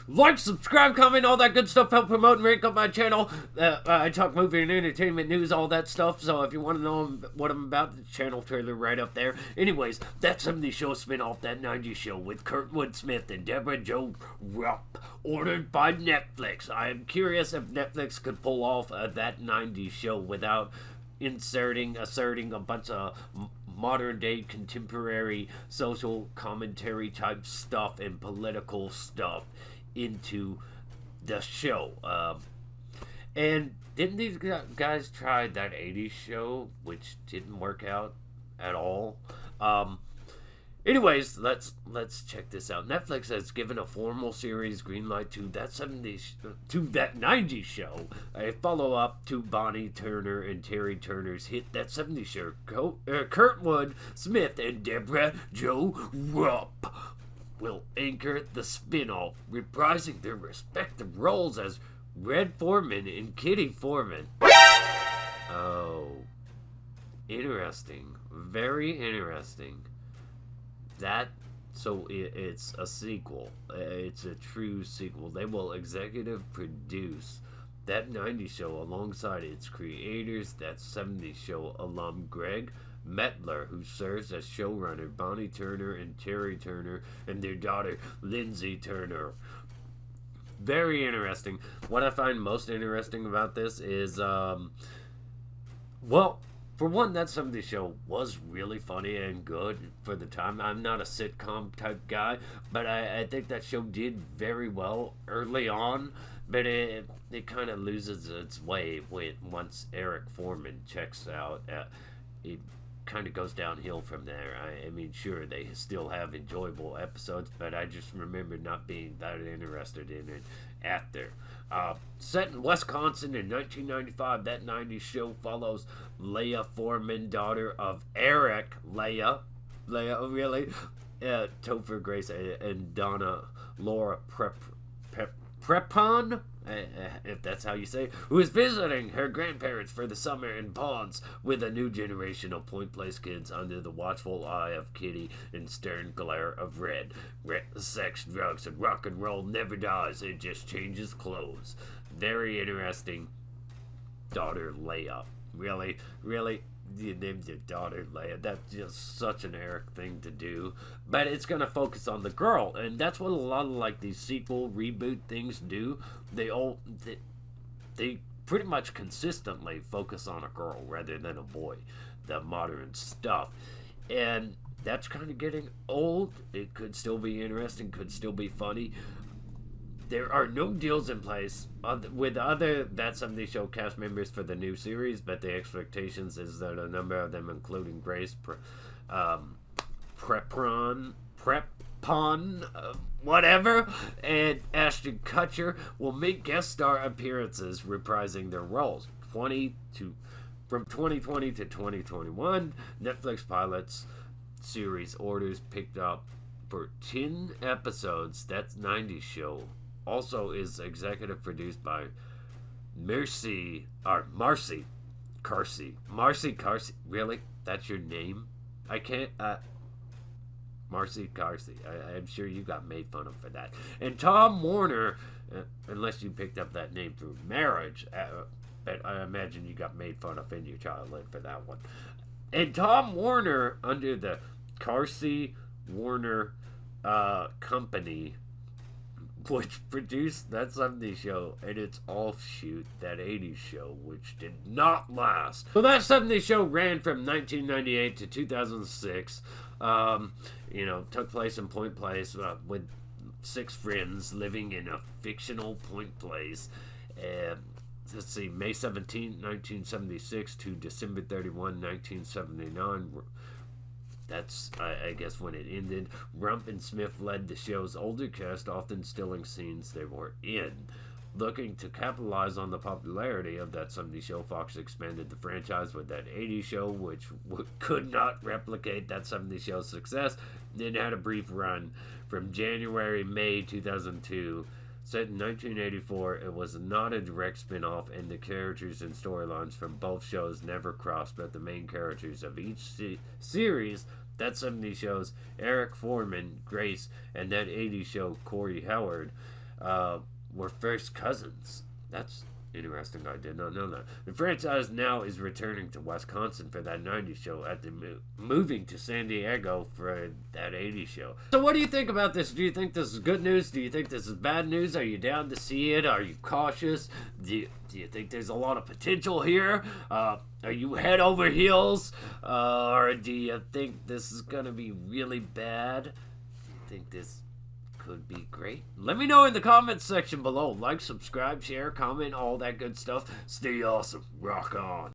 Like, subscribe, comment, all that good stuff. Help promote and rank up my channel. I talk movie and entertainment news, all that stuff. So if you want to know what I'm about, the channel trailer right up there. Anyways, That 70s Show spin-off, That 90s Show with Kurtwood Smith and Deborah Jo Rupp, ordered by Netflix. I am curious if Netflix could pull off That 90s Show without asserting a bunch of modern day contemporary social commentary type stuff and political stuff into the show. And didn't these guys try That 80s Show, which didn't work out at all? Anyways, let's check this out. Netflix has given a formal series green light to That 90s Show, a follow-up to Bonnie Turner and Terry Turner's hit That 70s Show. Kurtwood Smith and Deborah Jo Rupp will anchor the spin-off, reprising their respective roles as Red Foreman and Kitty Foreman. Oh, interesting. Very interesting. So it's a sequel. It's a true sequel. They will executive produce That 90s Show alongside its creators, That 70s Show alum Greg Metler, who serves as showrunner, Bonnie Turner and Terry Turner, and their daughter, Lindsay Turner. Very interesting. What I find most interesting about this is, for one, That 70s Show was really funny and good for the time. I'm not a sitcom type guy, but I think that show did very well early on, but it kind of loses its way once Eric Foreman checks out. It kind of goes downhill from there. I mean, sure, they still have enjoyable episodes, but I just remember not being that interested in it after. Set in Wisconsin in 1995, That 90s Show follows Leia Forman, daughter of Eric, Leia, really? Topher Grace and Donna Laura Prepon, if that's how you say it, who is visiting her grandparents for the summer and bonds with a new generation of Point Place kids under the watchful eye of Kitty and stern glare of Red. Sex, drugs, and rock and roll never dies, it just changes clothes. Very interesting. Daughter Leia. Really? You named your daughter Leia. That's just such an Eric thing to do. But it's going to focus on the girl. And that's what a lot of like these sequel reboot things do. They pretty much consistently focus on a girl rather than a boy. The modern stuff. And that's kind of getting old. It could still be interesting. Could still be funny. There are no deals in place with other That 70s Show cast members for the new series, but the expectations is that a number of them, including Grace, Prepon, whatever, and Ashton Kutcher, will make guest star appearances, reprising their roles. From 2020 to 2021, Netflix pilots series orders picked up for 10 episodes. That's 90s Show. Also is executive produced by Marcy Carsey. Really? That's your name? I can't, Marcy Carsey. I'm sure you got made fun of for that. And Tom Warner, unless you picked up that name through marriage, but I imagine you got made fun of in your childhood for that one. And Tom Warner, under the Carsey Warner company, which produced That 70s Show and its offshoot, That 80s Show, which did not last. So That 70s Show ran from 1998 to 2006. Took place in Point Place with 6 friends living in a fictional Point Place. Let's see, May 17, 1976 to December 31, 1979. That's, I guess, when it ended. Rump and Smith led the show's older cast, often stilling scenes they were in. Looking to capitalize on the popularity of That 70s Show, Fox expanded the franchise with That 80s Show, which could not replicate That 70s Show's success. Then had a brief run from May 2002. Set in 1984, it was not a direct spin-off, and the characters and storylines from both shows never crossed, but the main characters of each series, That 70s Show's Eric Foreman, Grace, and That 80s Show, Corey Howard, were first cousins. That's interesting. I did not know that. The franchise now is returning to Wisconsin for that 90s show after moving to San Diego for that 80s show. So what do you think about this? Do you think this is good news? Do you think this is bad news? Are you down to see it? Are you cautious? Do you think there's a lot of potential here? Are you head over heels? Or do you think this is going to be really bad? Do you think this could be great? Let me know in the comments section below. Like, subscribe, share, comment, all that good stuff. Stay awesome. Rock on.